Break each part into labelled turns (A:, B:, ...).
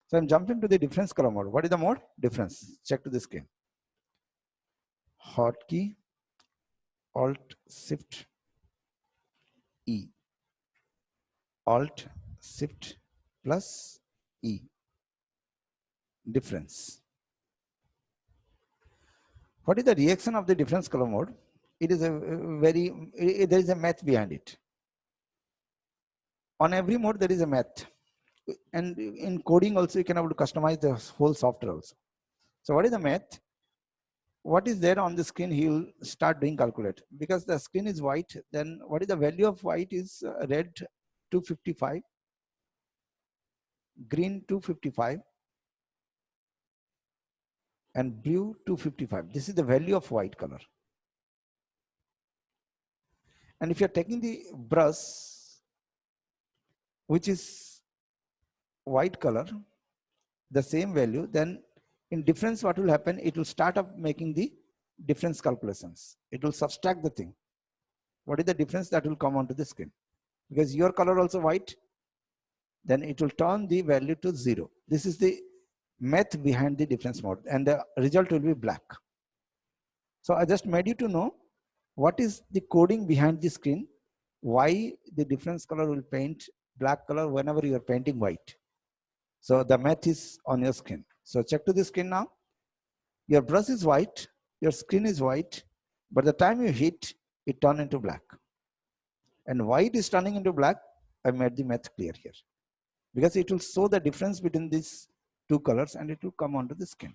A: So I'm jumping to the difference color mode. What is the mode? Difference. Check to the screen. Hotkey Alt Shift E. Alt Shift plus E. Difference. What is the reaction of the difference color mode? It is a there is a math behind it. On every mode there is a math, and in coding also you can able to customize the whole software also. So what is the math? What is there on the screen, he will start doing calculate. Because the screen is white, then what is the value of white is red 255, green 255, and blue 255. This is the value of white color. And if you're taking the brush which is white color, the same value, then in difference what will happen, it will start up making the difference calculations. It will subtract the thing. What is the difference that will come onto the screen? Because your color also white, then it will turn the value to 0. This is the math behind the difference mode, and the result will be black. So I just made you to know what is the coding behind the screen, why the difference color will paint black color whenever you are painting white. So the math is on your screen. So check to the screen now. Your brush is white, your screen is white, but the time you hit, it turns into black. And why it is turning into black, I made the math clear here. Because it will show the difference between these two colors and it will come onto the screen.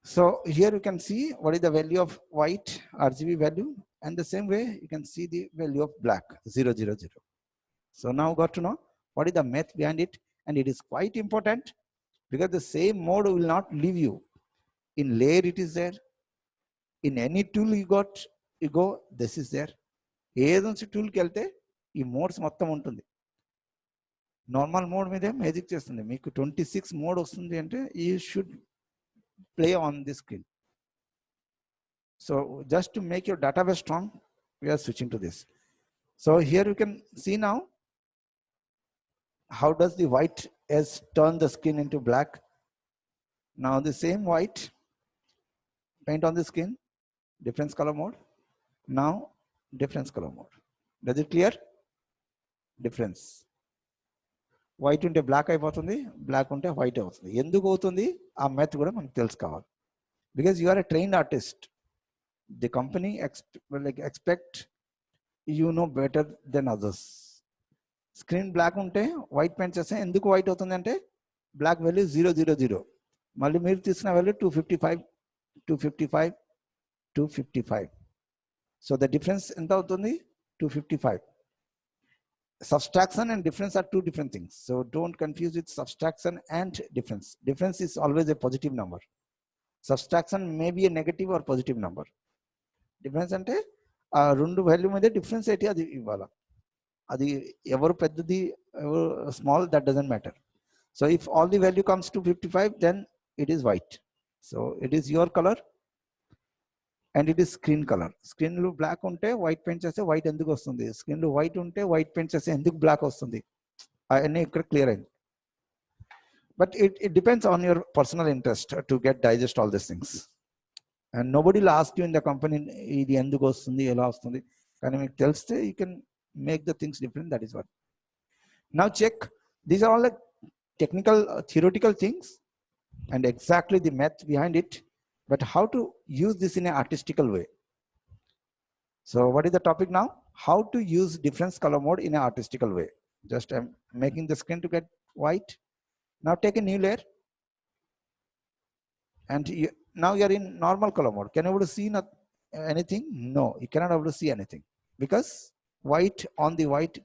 A: So here you can see what is the value of white RGB value, and the same way you can see the value of black 000. So now got to know what is the math behind it, and it is quite important because the same mode will not leave you. In layer it is there, in any tool you go, this is there. ఏదొంచి టూల్కి వెళ్తే ఈ modes మొత్తం ఉంటుంది. Normal mode మీదే magic చేస్తుంది. మీకు 26 mode వస్తుంది అంటే you should play on this screen. So just to make your database strong, we are switching to this. So here you can see now how does the white has turned the screen into black. Now the same white paint on the screen, difference color mode. Now difference color mode. Does it clear? Difference. White ఉంటే black అయిపోతుంది, black ఉంటే white అవుతుంది. ఎందుకు అవుతుంది ఆ method కూడా మనకు తెలుసుకోవాలి. Because you are a trained artist, the company expect you know better than others. Screen black ఉంటే వైట్ పెయింట్ చేస్తే ఎందుకు వైట్ అవుతుంది అంటే బ్లాక్ వాల్యూ 000, మళ్ళీ మీరు తీసుకున్న వాల్యూ 255, 255, 255. సో ద డిఫరెన్స్ ఎంత అవుతుంది? 255. Subtraction and difference are two different things, so don't confuse with subtraction and difference. Difference is always a positive number. Subtraction may be a negative or positive number. Difference ante ఆ రెండు value మధ్య difference ఏంటి అది ఇవ్వాలా. అది ఎవరు పెద్దది ఎవరు small, that doesn't matter. So if all the value comes to 55, then it is white. So it is your color and it is screen color. Screen లో బ్లాక్ ఉంటే వైట్ పెయింట్ చేస్తే వైట్ ఎందుకు వస్తుంది, స్క్రీన్ లో white ఉంటే white paint చేస్తే ఎందుకు black వస్తుంది, అవన్నీ ఇక్కడ క్లియర్ అయింది. But it depends on your personal interest to get digest all these things, and nobody will ask you in the company ఇది ఎందుకు వస్తుంది ఎలా వస్తుంది. కానీ మీకు తెలిస్తే you can make the things different. That is what. Now check, these are all like technical theoretical things and exactly the math behind it. But how to use this in an artistical way? So what is the topic now? How to use difference color mode in an artistical way. Just I'm making the screen to get white. Now take a new layer, and now you are in normal color mode. Can you able to see anything? No, you cannot able to see anything because white on the white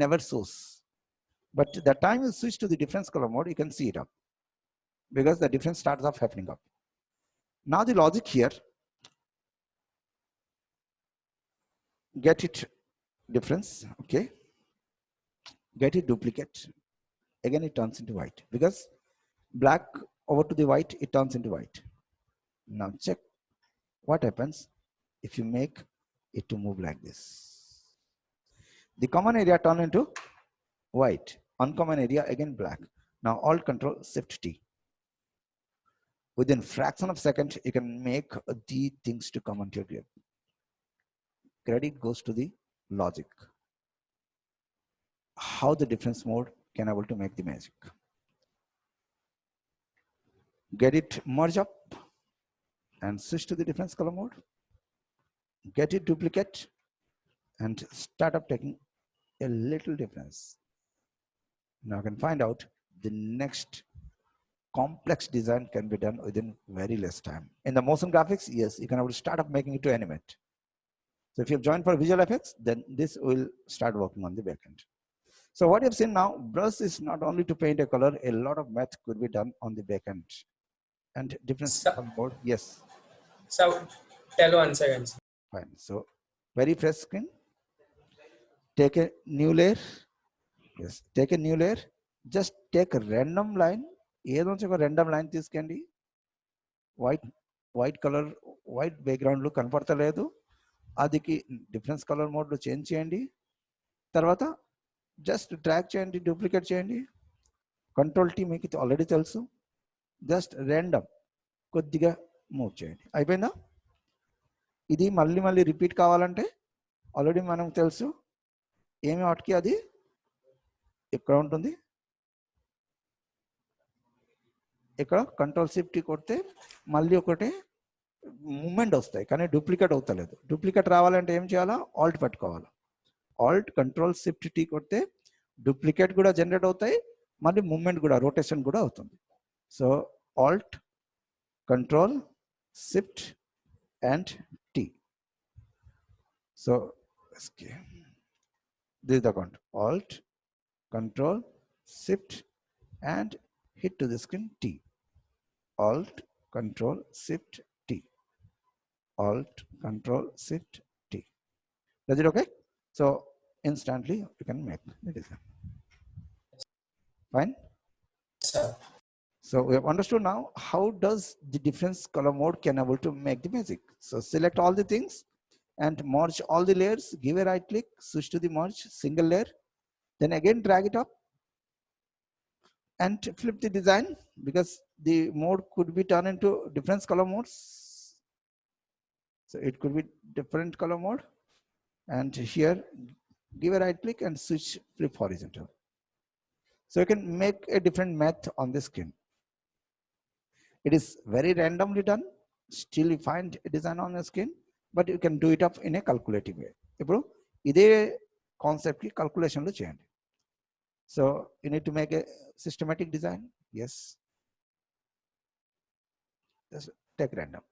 A: never shows. But the time you switch to the difference color mode, you can see it up because the difference starts off happening up. Now the logic here, get it difference, okay, get it duplicate, again it turns into white because black over to the white, it turns into white. Now check what happens if you make it to move like this. The common area turn into white, uncommon area again black. Now Alt Control Shift T. Within fraction of second, you can make the things to come onto your grid. Credit goes to the logic. How the difference mode can able to make the magic. Get it merge up and switch to the difference color mode. Get it duplicate and start up taking a little difference. Now I can find out the next complex design can be done within very less time. In the motion graphics, yes, you can able to start up making it to animate. So if you have joined for visual effects, then this will start working on the backend. So what you have seen now, brush is not only to paint a color, a lot of math could be done on the backend. And difference mode, yes.
B: So tell once again.
A: Fine. So very fresh screen. Take a new layer. Yes. Take a new layer. Just take a random line. Random line తీసుకోండి. White color, white background లో కనపడతలేదు. అదికి difference colour mode లో change చేయండి. తర్వాత just drag చేయండి, duplicate చేయండి. Control tea మీకు already తెలుసు. Just random కొద్దిగా మూవ్ చేయండి. అయిపోయిందా? ఇది మళ్ళీ రిపీట్ కావాలంటే ఆల్రెడీ మనకు తెలుసు ఏమి వాటికి అది ఎక్కడ ఉంటుంది, ఇక్కడ కంట్రోల్ షిఫ్ట్ కొడితే మళ్ళీ ఒకటి మూమెంట్ వస్తాయి కానీ డూప్లికేట్ అవుతలేదు. డూప్లికేట్ రావాలంటే ఏం చేయాలా? ఆల్ట్ పెట్టుకోవాలి. ఆల్ట్ కంట్రోల్ షిఫ్ట్ టీ కొడితే డూప్లికేట్ కూడా జనరేట్ అవుతాయి, మళ్ళీ మూమెంట్ కూడా రొటేషన్ కూడా అవుతుంది. So alt control shift and T. So this is the count. Alt control shift and hit to the screen T. Alt control shift T. Alt control shift T. Is it okay? So instantly you can make the design. Fine. So we have understood now how does the difference color mode can able to make the magic. So select all the things and merge all the layers. Give a right click, switch to the merge single layer, then again drag it up and flip the design because the mode could be turned into different color modes. So it could be different color mode, and here give a right click and switch flip horizontal. So you can make a different math on the screen. It is very randomly done. Still you find a design on your screen, but you can do it up in a calculating way. ఇప్పుడు ఇదే concept కి calculation లో చేయండి. So you need to make a systematic design. Yes. Just take random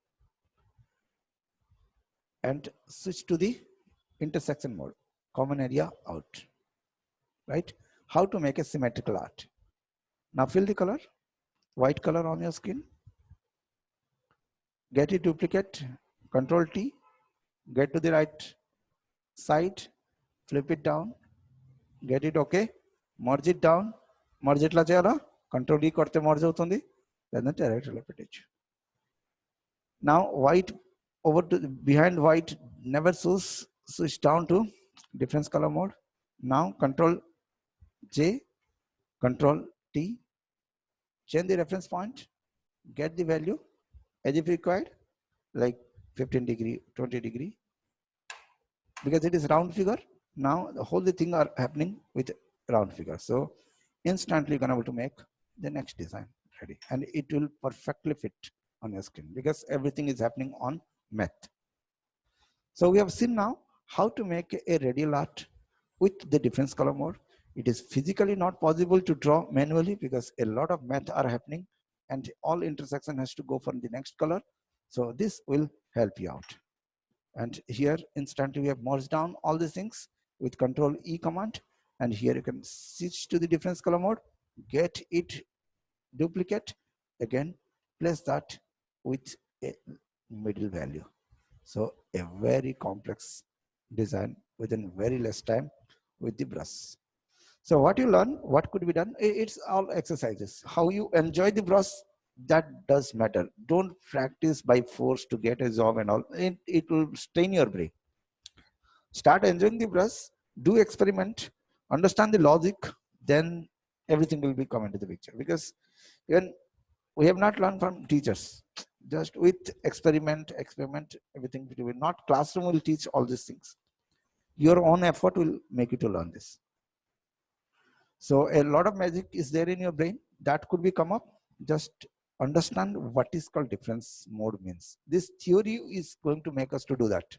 A: and switch to the intersection mode. Common area out. Right? How to make a symmetrical art. Now fill the color, white color on your skin. Get it duplicate, Control T, get to the right side, flip it down, get it okay, merge it down, merge it la cheyala, Control D korte merge avutundi, then direct repetition. Now white over to behind white never switch down to difference color mode. Now Control J, Control T, change the reference point, get the value as if required, like 15 degree, 20 degree, because it is round figure. Now the whole thing are happening with round figure. So instantly you can able to make the next design ready, and it will perfectly fit on your screen because everything is happening on math. So we have seen now how to make a radial art with the difference color mode. It is physically not possible to draw manually because a lot of math are happening and all intersection has to go for the next color. So this will help you out. And here instantly we have merged down all these things with Control E command, and here you can switch to the difference color mode, get it duplicate, again place that with a middle value. So a very complex design within very less time with the brush. So what you learn, what could be done, it's all exercises. How you enjoy the brush, that does matter. Don't practice by force to get a job and all. It will strain your brain. Start enjoying the brush, do experiment, understand the logic, then everything will be come into the picture, because even we have not learned from teachers, just with experiment, everything will not classroom will teach all these things. Your own effort will make you to learn this. So a lot of magic is there in your brain that could be come up. Just understand what is called difference mode means. This theory is going to make us to do that.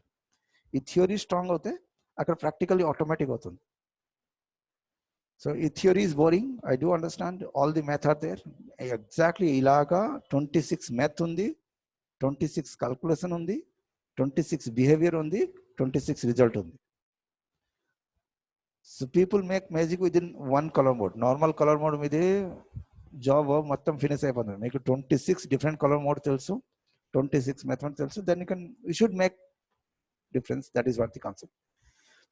A: ఈ theory strong అవుతే అక్కడ practically automatic అవుతుంది. So ఈ theory is boring, I do understand all the math are there. Exactly ఇలాగా 26 math ఉంది, 26 calculation ఉంది, 26 behaviour ఉంది, 26 result ఉంది. So people make magic with in 1 colour mode. Normal colour mode మీదే జాబ్ మొత్తం finish అయిపోతుంది. మీకు 26 డిఫరెంట్ కలర్ మోడ్ తెలుసు, 26 మెథడ్ తెలుసు, then you should make difference. That is what the concept.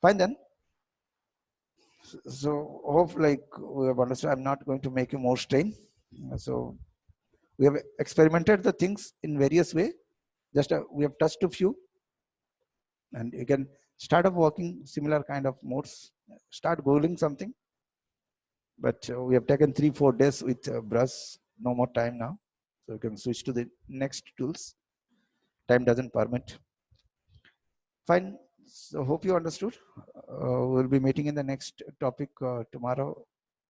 A: Fine then. So hope like we have understood. I'm not going to make you more strain. So we have experimented the things in various way. Just we have touched a few, and you can start up working similar kind of modes. Start googling something. But we have taken 3-4 days with brush. No more time now, so you can switch to the next tools. Time doesn't permit. Fine. So hope you understood. We'll be meeting in the next topic tomorrow.